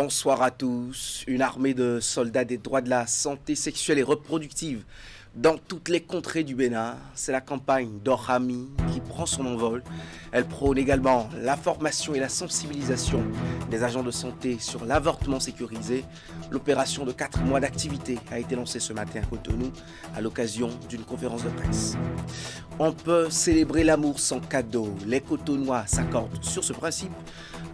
Bonsoir à tous. Une armée de soldats des droits de la santé sexuelle et reproductive dans toutes les contrées du Bénin. C'est la campagne d'Orhami qui prend son envol. Elle prône également la formation et la sensibilisation des agents de santé sur l'avortement sécurisé. L'opération de 4 mois d'activité a été lancée ce matin à Cotonou à l'occasion d'une conférence de presse. On peut célébrer l'amour sans cadeau. Les Cotonois s'accordent sur ce principe.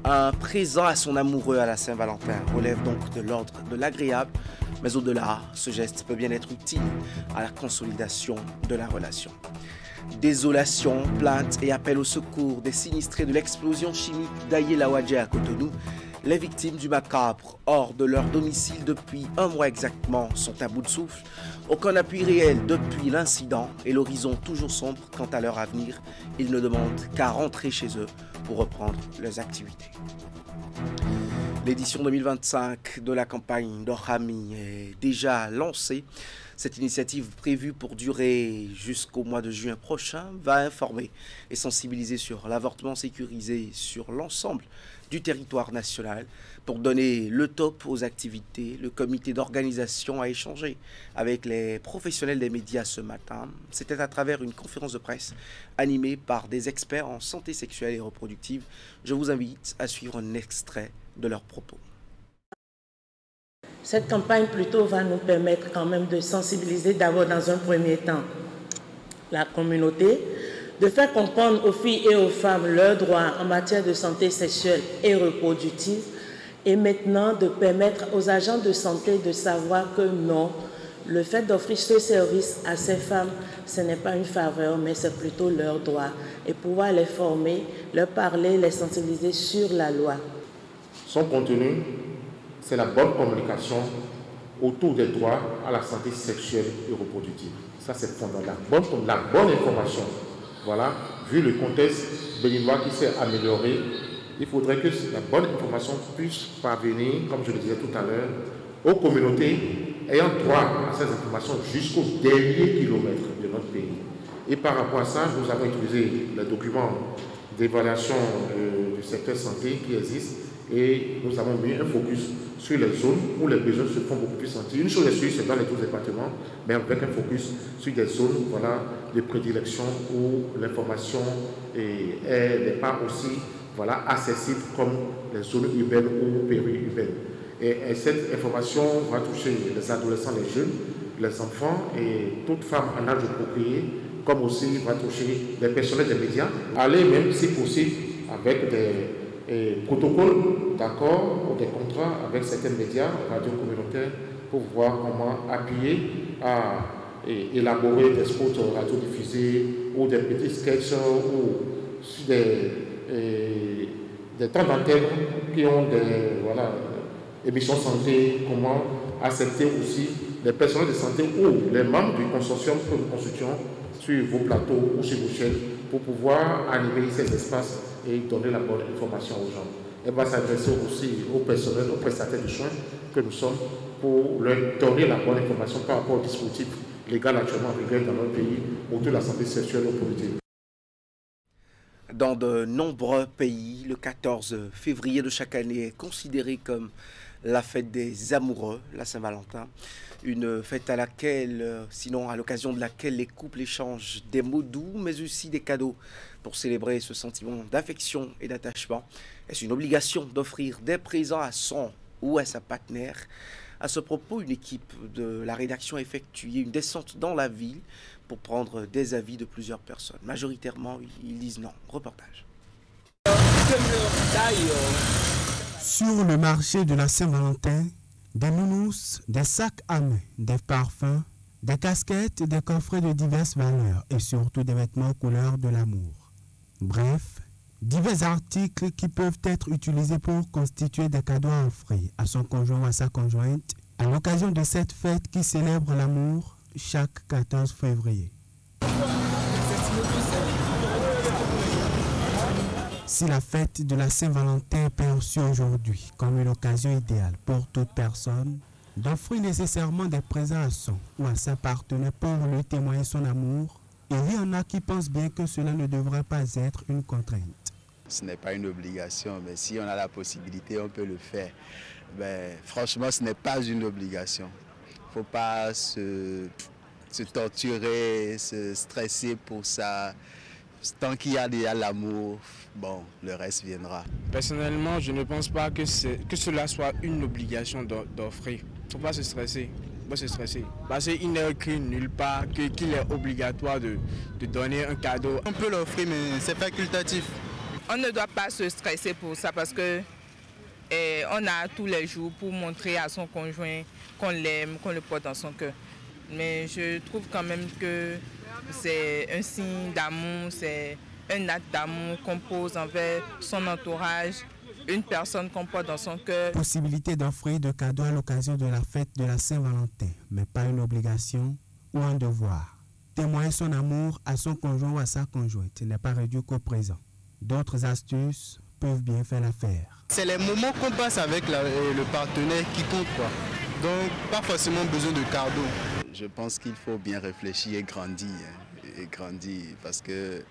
Un présent à son amoureux à la Saint-Valentin relève donc de l'ordre de l'agréable, mais au-delà, ce geste peut bien être utile à la consolidation de la relation. Désolation, plaintes et appels au secours des sinistrés de l'explosion chimique d'Aye-Lawadje à Cotonou. Les victimes du macabre, hors de leur domicile depuis 1 mois exactement, sont à bout de souffle. Aucun appui réel depuis l'incident et l'horizon toujours sombre quant à leur avenir. Ils ne demandent qu'à rentrer chez eux pour reprendre leurs activités. L'édition 2025 de la campagne d'Orhami est déjà lancée. Cette initiative prévue pour durer jusqu'au mois de juin prochain va informer et sensibiliser sur l'avortement sécurisé sur l'ensemble du territoire national. Pour donner le top aux activités, le comité d'organisation a échangé avec les professionnels des médias ce matin. C'était à travers une conférence de presse animée par des experts en santé sexuelle et reproductive. Je vous invite à suivre un extrait de leurs propos. Cette campagne plutôt va nous permettre quand même de sensibiliser d'abord dans un premier temps la communauté, de faire comprendre aux filles et aux femmes leurs droits en matière de santé sexuelle et reproductive et maintenant de permettre aux agents de santé de savoir que non, le fait d'offrir ce service à ces femmes, ce n'est pas une faveur, mais c'est plutôt leur droit et pouvoir les former, leur parler, les sensibiliser sur la loi. Son contenu, c'est la bonne communication autour des droits à la santé sexuelle et reproductive. Ça, c'est fondamental. La bonne information. Voilà, vu le contexte béninois qui s'est amélioré, il faudrait que la bonne information puisse parvenir, comme je le disais tout à l'heure, aux communautés ayant droit à ces informations jusqu'au dernier kilomètre de notre pays. Et par rapport à ça, nous avons utilisé les documents d'évaluation du secteur santé qui existent et nous avons mis un focus sur les zones où les besoins se font beaucoup plus sentir. Une chose est sûre, c'est dans les 12 départements, mais avec un focus sur des zones de prédilection où l'information n'est pas aussi accessible comme les zones urbaines ou périurbaines. Et cette information va toucher les adolescents, les jeunes, les enfants et toute femme en âge de procréer, comme aussi va toucher les personnels des médias. Aller même, si possible, avec des protocoles d'accord ou des contrats avec certains médias, radio communautaires, pour voir comment appuyer à élaborer des spots radiodiffusés ou des petits sketchs ou des temps d'antenne qui ont des émissions santé, comment accepter aussi les personnels de santé ou les membres du consortium que nous constituons sur vos plateaux ou sur vos chaînes pour pouvoir animer ces espaces et donner la bonne information aux gens. Elle va s'adresser aussi au personnel, aux prestataires de soins que nous sommes pour leur donner la bonne information par rapport au dispositif légal actuellement en vigueur dans notre pays autour de la santé sexuelle et reproductive. Dans de nombreux pays, le 14 février de chaque année est considéré comme la fête des amoureux, la Saint-Valentin. Une fête à laquelle, sinon à l'occasion de laquelle les couples échangent des mots doux, mais aussi des cadeaux pour célébrer ce sentiment d'affection et d'attachement. Est-ce une obligation d'offrir des présents à son ou à sa partenaire? À ce propos, une équipe de la rédaction a effectué une descente dans la ville pour prendre des avis de plusieurs personnes. Majoritairement, ils disent non. Reportage. Sur le marché de la Saint-Valentin, des nounous, des sacs à main, des parfums, des casquettes, des coffrets de diverses valeurs et surtout des vêtements couleur de l'amour. Bref, divers articles qui peuvent être utilisés pour constituer des cadeaux à offrir à son conjoint ou à sa conjointe à l'occasion de cette fête qui célèbre l'amour chaque 14 février. Si la fête de la Saint-Valentin est perçue aujourd'hui comme une occasion idéale pour toute personne d'offrir nécessairement des présents à son ou à sa partenaire pour lui témoigner son amour, il y en a qui pensent bien que cela ne devrait pas être une contrainte. Ce n'est pas une obligation, mais si on a la possibilité, on peut le faire. Ben, franchement, ce n'est pas une obligation. Il ne faut pas se torturer, se stresser pour ça. Tant qu'il y a déjà l'amour, bon, le reste viendra. Personnellement, je ne pense pas que cela soit une obligation d'offrir. Il ne faut pas se stresser. Parce qu'il n'est écrit nulle part qu'il est obligatoire de donner un cadeau. On peut l'offrir, mais c'est facultatif. On ne doit pas se stresser pour ça parce que on a tous les jours pour montrer à son conjoint qu'on l'aime, qu'on le porte dans son cœur. Mais je trouve quand même que c'est un signe d'amour, c'est un acte d'amour qu'on pose envers son entourage, une personne qu'on porte dans son cœur. Possibilité d'offrir de cadeaux à l'occasion de la fête de la Saint-Valentin, mais pas une obligation ou un devoir. Témoigner son amour à son conjoint ou à sa conjointe n'est pas réduit qu'au présent. D'autres astuces peuvent bien faire l'affaire. C'est les moments qu'on passe avec le partenaire qui compte, quoi. Donc, pas forcément besoin de cadeaux. Je pense qu'il faut bien réfléchir et grandir, parce que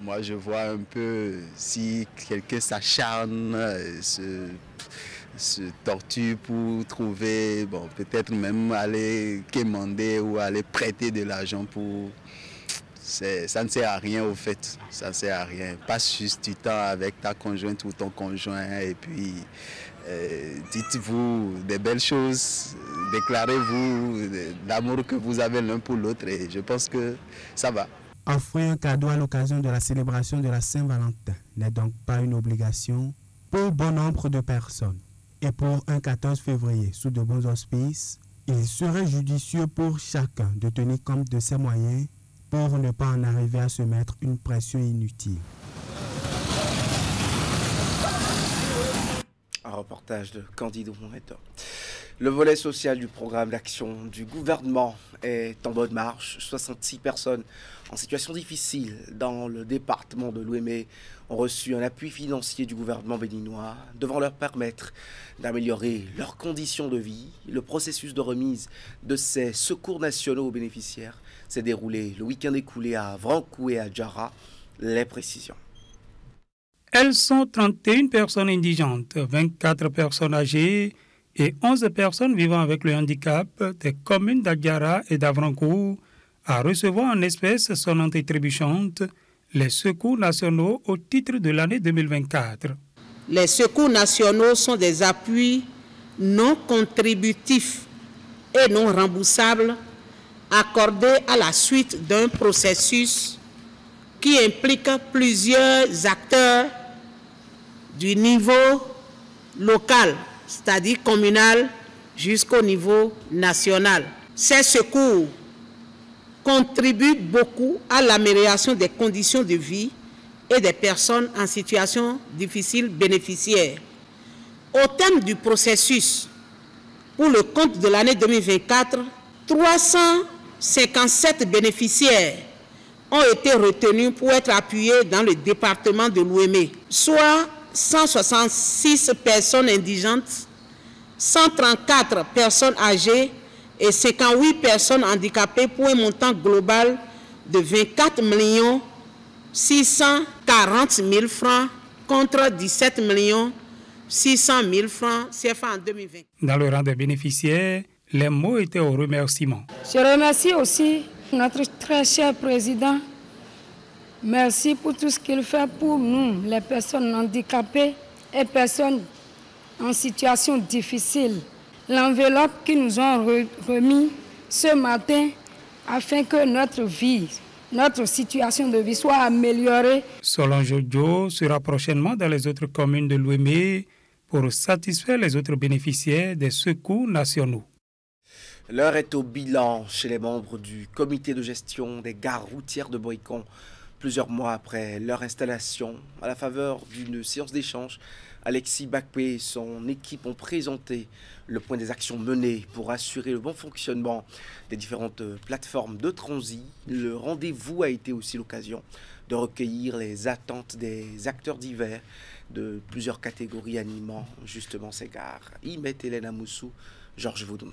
moi je vois un peu si quelqu'un s'acharne, se torture pour trouver, bon, peut-être même aller quémander ou aller prêter de l'argent pour... Ça ne sert à rien au fait, ça ne sert à rien. Passe juste du temps avec ta conjointe ou ton conjoint et puis dites-vous des belles choses, déclarez-vous l'amour que vous avez l'un pour l'autre et je pense que ça va. Offrir un cadeau à l'occasion de la célébration de la Saint-Valentin n'est donc pas une obligation pour bon nombre de personnes. Et pour un 14 février, sous de bons auspices, il serait judicieux pour chacun de tenir compte de ses moyens pour ne pas en arriver à se mettre une pression inutile. Un reportage de Candide Moreto. Le volet social du programme d'action du gouvernement est en bonne marche. 66 personnes en situation difficile dans le département de l'Ouémé ont reçu un appui financier du gouvernement béninois devant leur permettre d'améliorer leurs conditions de vie. Le processus de remise de ces secours nationaux aux bénéficiaires s'est déroulé le week-end écoulé à Vrancou et à Djara. Les précisions. Elles sont 31 personnes indigentes, 24 personnes âgées et 11 personnes vivant avec le handicap des communes d'Adjara et d'Avrancourt à recevoir en espèces sonnantes et trébuchantes les secours nationaux au titre de l'année 2024. Les secours nationaux sont des appuis non contributifs et non remboursables accordés à la suite d'un processus qui implique plusieurs acteurs du niveau local, c'est-à-dire communal, jusqu'au niveau national. Ces secours contribuent beaucoup à l'amélioration des conditions de vie et des personnes en situation difficile bénéficiaires. Au terme du processus, pour le compte de l'année 2024, 357 bénéficiaires ont été retenus pour être appuyés dans le département de l'Ouémé, soit 166 personnes indigentes, 134 personnes âgées et 58 personnes handicapées pour un montant global de 24 640 000 francs contre 17 600 000 francs CFA en 2020. Dans le rang des bénéficiaires, les mots étaient au remerciement. Je remercie aussi notre très cher président. Merci pour tout ce qu'il fait pour nous, les personnes handicapées et personnes en situation difficile. L'enveloppe qu'ils nous ont remis ce matin afin que notre vie, notre situation de vie soit améliorée. Solange Jojo sera prochainement dans les autres communes de l'Ouémé pour satisfaire les autres bénéficiaires des secours nationaux. L'heure est au bilan chez les membres du comité de gestion des gares routières de Boïcon. Plusieurs mois après leur installation, à la faveur d'une séance d'échange, Alexis Bakpé et son équipe ont présenté le point des actions menées pour assurer le bon fonctionnement des différentes plateformes de transit. Le rendez-vous a été aussi l'occasion de recueillir les attentes des acteurs divers de plusieurs catégories animant justement ces gares. Imet Hélène Amoussou, Georges Vaudoun.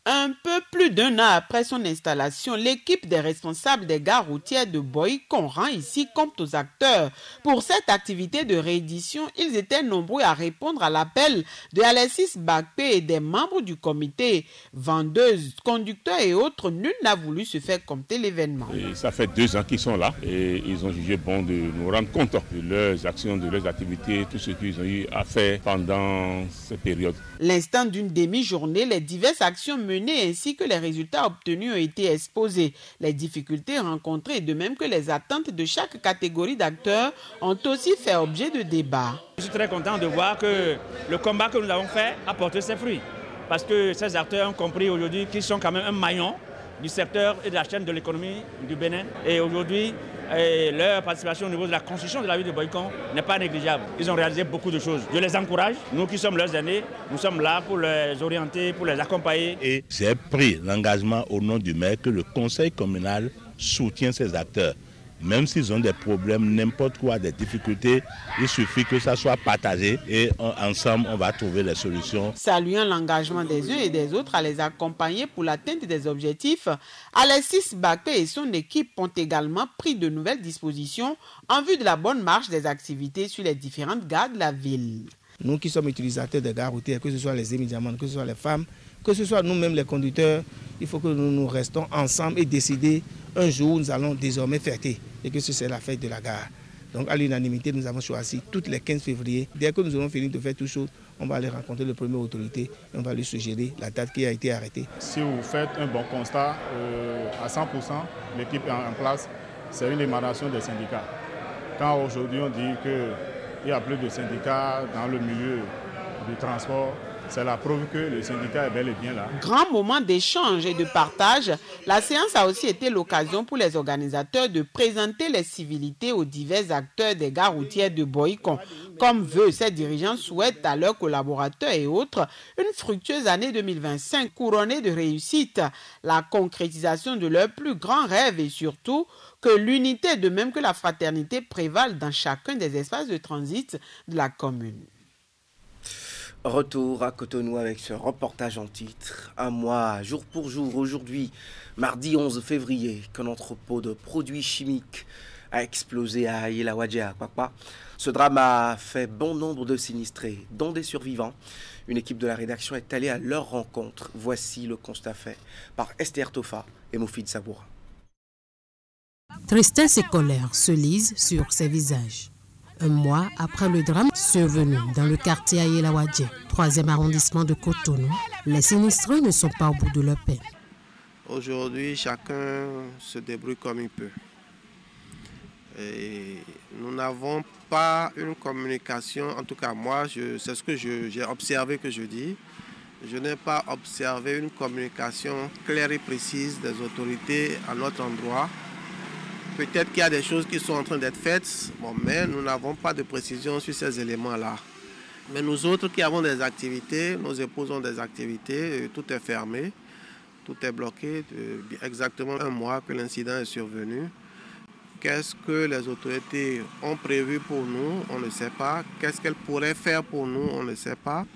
Un peu plus d'un an après son installation, l'équipe des responsables des gares routières de Boycon rend ici compte aux acteurs. Pour cette activité de réédition, ils étaient nombreux à répondre à l'appel de Alexis Bakpé et des membres du comité. Vendeuses, conducteurs et autres, nul n'a voulu se faire compter l'événement. Ça fait 2 ans qu'ils sont là et ils ont jugé bon de nous rendre compte de leurs actions, de leurs activités, tout ce qu'ils ont eu à faire pendant cette période. L'instant d'une demi-journée, les diverses actions menées ainsi que les résultats obtenus ont été exposés. Les difficultés rencontrées, de même que les attentes de chaque catégorie d'acteurs, ont aussi fait objet de débat. Je suis très content de voir que le combat que nous avons fait a porté ses fruits. Parce que ces acteurs ont compris aujourd'hui qu'ils sont quand même un maillon du secteur et de la chaîne de l'économie du Bénin. Et aujourd'hui, leur participation au niveau de la construction de la ville de Boycon n'est pas négligeable. Ils ont réalisé beaucoup de choses. Je les encourage. Nous qui sommes leurs aînés, nous sommes là pour les orienter, pour les accompagner. Et j'ai pris l'engagement au nom du maire que le conseil communal soutient ces acteurs. Même s'ils ont des problèmes, n'importe quoi, des difficultés, il suffit que ça soit partagé et ensemble, on va trouver les solutions. Saluant l'engagement des uns et des autres à les accompagner pour l'atteinte des objectifs, Alexis Bakpé et son équipe ont également pris de nouvelles dispositions en vue de la bonne marche des activités sur les différentes gares de la ville. Nous qui sommes utilisateurs de gares routières, que ce soit les émigrants, que ce soit les femmes, que ce soit nous-mêmes les conducteurs, il faut que nous restons ensemble et décider un jour nous allons désormais fêter et que c'est la fête de la gare. Donc à l'unanimité, nous avons choisi toutes les 15 février. Dès que nous aurons fini de faire tout ça, on va aller rencontrer le premier autorité et on va lui suggérer la date qui a été arrêtée. Si vous faites un bon constat, à 100%, l'équipe est en place, c'est une émanation des syndicats. Quand aujourd'hui on dit qu'il n'y a plus de syndicats dans le milieu du transport, c'est la preuve que le syndicat est bel et bien là. Grand moment d'échange et de partage, la séance a aussi été l'occasion pour les organisateurs de présenter les civilités aux divers acteurs des gares routières de Boycon. Comme veut, ces dirigeants souhaitent à leurs collaborateurs et autres une fructueuse année 2025 couronnée de réussite, la concrétisation de leurs plus grands rêves et surtout que l'unité de même que la fraternité prévalent dans chacun des espaces de transit de la commune. Retour à Cotonou avec ce reportage en titre. Un mois, jour pour jour, aujourd'hui, mardi 11 février, qu'un entrepôt de produits chimiques a explosé à Yelawadji à Kwakwa. Ce drame a fait bon nombre de sinistrés, dont des survivants. Une équipe de la rédaction est allée à leur rencontre. Voici le constat fait par Esther Tofa et Moufid Saboura. Tristesse et colère se lisent sur ces visages. Un mois après le drame survenu dans le quartier à Yelawadji, 3e arrondissement de Cotonou, les sinistrés ne sont pas au bout de leur peine. Aujourd'hui, chacun se débrouille comme il peut. Et nous n'avons pas une communication, en tout cas moi, c'est ce que j'ai observé que je dis. Je n'ai pas observé une communication claire et précise des autorités à notre endroit. Peut-être qu'il y a des choses qui sont en train d'être faites, mais nous n'avons pas de précision sur ces éléments-là. Mais nous autres qui avons des activités, nos épouses ont des activités, tout est fermé, tout est bloqué. Exactement un mois que l'incident est survenu. Qu'est-ce que les autorités ont prévu pour nous? On ne sait pas. Qu'est-ce qu'elles pourraient faire pour nous? On ne sait pas.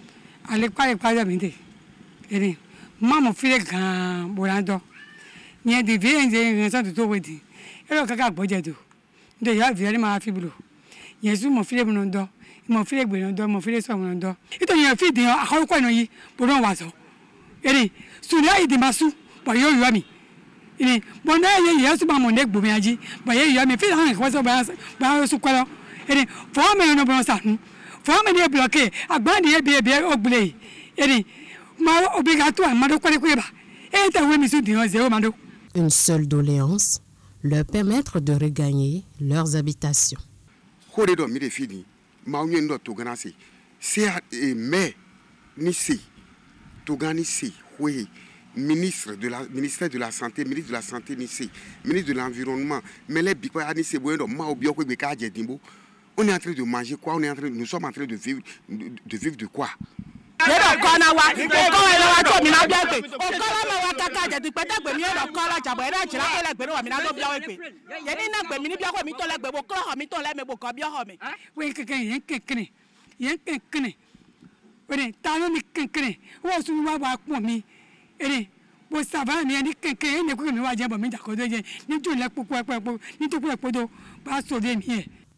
Alors kaka bojedo de ya viale ma fi bulu yesu mo file bunondo mo file bunondo mo file so bunondo ito ya fi de akọ ko no yi bodo wa so eri sunya idi masu ba yo yo mi eri bona ye yesu ba mo ne gbo mi aji ba ye yo mi fi han ko so ba su kwalo eri fo me no bo sa fo me ne bloqué agba de ye be ogbule eri ma obligatoire ma do kwale ba e ta we mi su di o ze o ma do. Une seule doléance, leur permettre de regagner leurs habitations. Ministre de la Santé, ministre de la Santé, ministre de l'Environnement, on est en train de manger quoi? Nous sommes en train de vivre de quoi?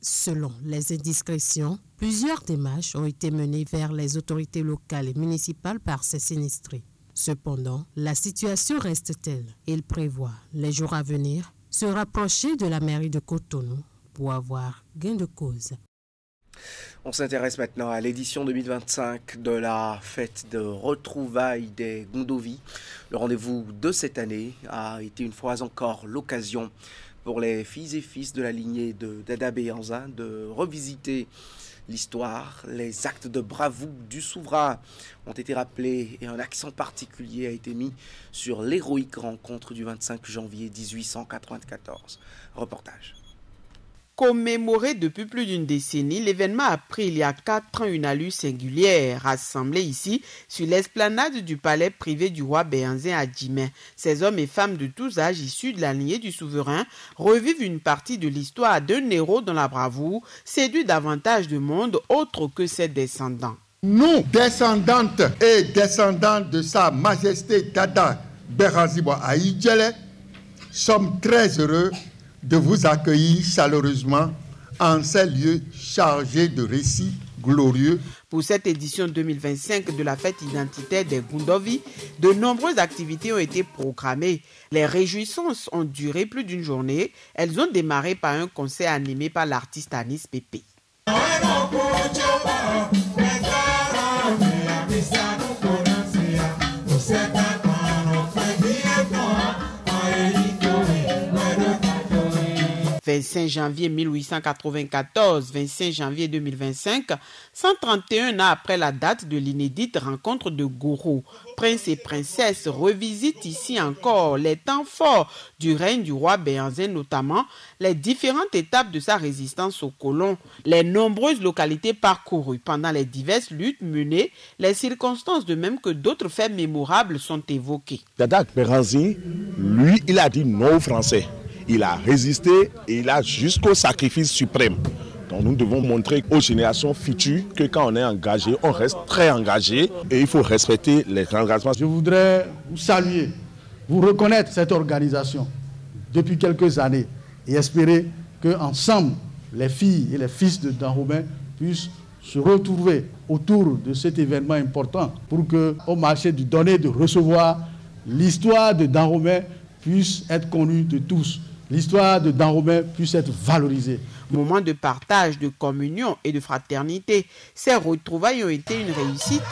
Selon les indiscrétions, plusieurs démarches ont été menées vers les autorités locales et municipales par ces sinistrés. Cependant, la situation reste telle. Il prévoit, les jours à venir, se rapprocher de la mairie de Cotonou pour avoir gain de cause. On s'intéresse maintenant à l'édition 2025 de la fête de retrouvailles des Gondovi. Le rendez-vous de cette année a été une fois encore l'occasion pour les filles et fils de la lignée de Dada Béanza de revisiter l'histoire. Les actes de bravoure du souverain ont été rappelés et un accent particulier a été mis sur l'héroïque rencontre du 25 janvier 1894. Reportage. Commémoré depuis plus d'une décennie, l'événement a pris il y a 4 ans une allure singulière, rassemblé ici sur l'esplanade du palais privé du roi Béanzin à Djimé. Ces hommes et femmes de tous âges issus de la lignée du souverain revivent une partie de l'histoire d'un héros dont la bravoure séduit davantage de monde autre que ses descendants. Nous, descendantes et descendants de sa majesté Dada Béranzibo Aïdjele, sommes très heureux de vous accueillir chaleureusement en ces lieux chargés de récits glorieux. Pour cette édition 2025 de la fête identitaire des Gondovi, de nombreuses activités ont été programmées. Les réjouissances ont duré plus d'une journée. Elles ont démarré par un concert animé par l'artiste Anis Pépé. « 25 janvier 1894, 25 janvier 2025, 131 ans après la date de l'inédite rencontre de Goro, prince et princesse revisitent ici encore les temps forts du règne du roi Béanzin, notamment les différentes étapes de sa résistance aux colons, les nombreuses localités parcourues pendant les diverses luttes menées, les circonstances de même que d'autres faits mémorables sont évoquées. Dada Béanzin, lui, il a dit non aux Français. Il a résisté et il a jusqu'au sacrifice suprême. Donc nous devons montrer aux générations futures que quand on est engagé, on reste très engagé et il faut respecter les engagements. Je voudrais vous saluer, vous reconnaître cette organisation depuis quelques années et espérer qu'ensemble, les filles et les fils de Danrobin puissent se retrouver autour de cet événement important pour qu'au marché du donner et de recevoir, l'histoire de Danrobin puisse être connue de tous. L'histoire de Danrobin puisse être valorisée. Moment de partage, de communion et de fraternité. Ces retrouvailles ont été une réussite.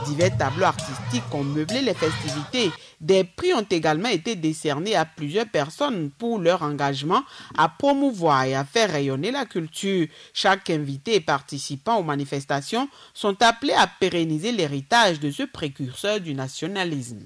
Divers tableaux artistiques ont meublé les festivités. Des prix ont également été décernés à plusieurs personnes pour leur engagement à promouvoir et à faire rayonner la culture. Chaque invité et participant aux manifestations sont appelés à pérenniser l'héritage de ce précurseur du nationalisme.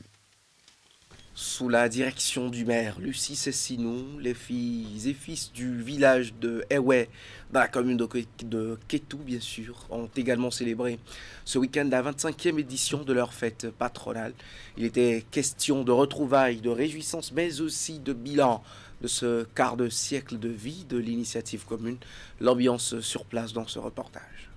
Sous la direction du maire Lucie Cessinou, les filles et fils du village de Ewe, dans la commune de Kétou, bien sûr, ont également célébré ce week-end la 25e édition de leur fête patronale. Il était question de retrouvailles, de réjouissances, mais aussi de bilan de ce quart de siècle de vie de l'initiative commune. L'ambiance sur place dans ce reportage.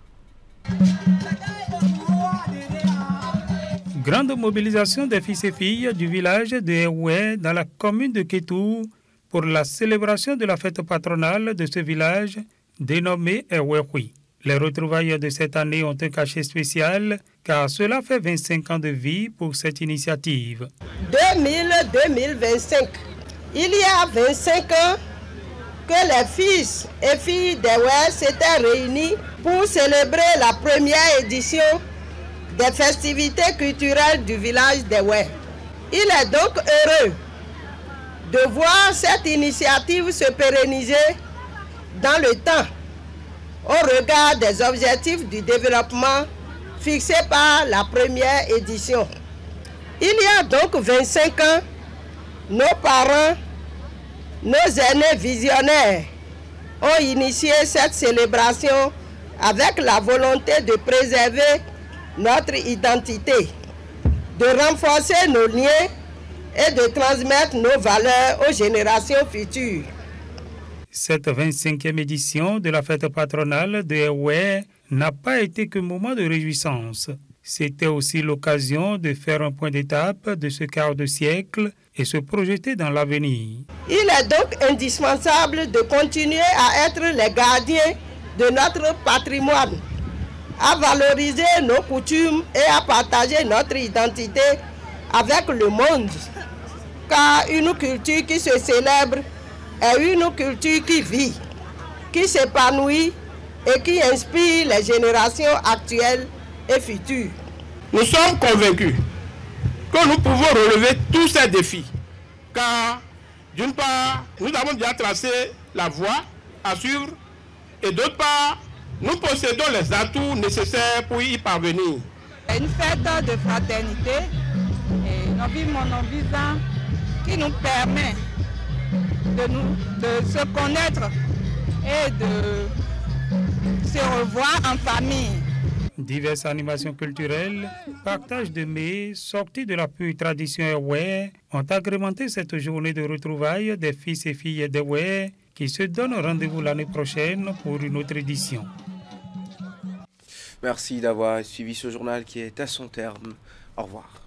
Grande mobilisation des fils et filles du village de Ewe dans la commune de Kétou pour la célébration de la fête patronale de ce village dénommé Ewehui. Les retrouvailles de cette année ont un cachet spécial car cela fait 25 ans de vie pour cette initiative. 2000-2025, il y a 25 ans que les fils et filles d'Ewe s'étaient réunis pour célébrer la première édition des festivités culturelles du village d'Ewe. Il est donc heureux de voir cette initiative se pérenniser dans le temps au regard des objectifs du développement fixés par la première édition. Il y a donc 25 ans, nos parents, nos aînés visionnaires ont initié cette célébration avec la volonté de préserver notre identité, de renforcer nos liens et de transmettre nos valeurs aux générations futures. Cette 25e édition de la fête patronale de Ewe n'a pas été qu'un moment de réjouissance. C'était aussi l'occasion de faire un point d'étape de ce quart de siècle et se projeter dans l'avenir. Il est donc indispensable de continuer à être les gardiens de notre patrimoine, à valoriser nos coutumes et à partager notre identité avec le monde. Car une culture qui se célèbre est une culture qui vit, qui s'épanouit et qui inspire les générations actuelles et futures. Nous sommes convaincus que nous pouvons relever tous ces défis, car d'une part, nous avons déjà tracé la voie à suivre et d'autre part, nous possédons les atouts nécessaires pour y parvenir. Une fête de fraternité et non-vivant qui nous permet de se connaître et de se revoir en famille. Diverses animations culturelles, partage de mets, sorties de la pure tradition Ewe ont agrémenté cette journée de retrouvailles des fils et filles d'Ewe qui se donnent rendez-vous l'année prochaine pour une autre édition. Merci d'avoir suivi ce journal qui est à son terme. Au revoir.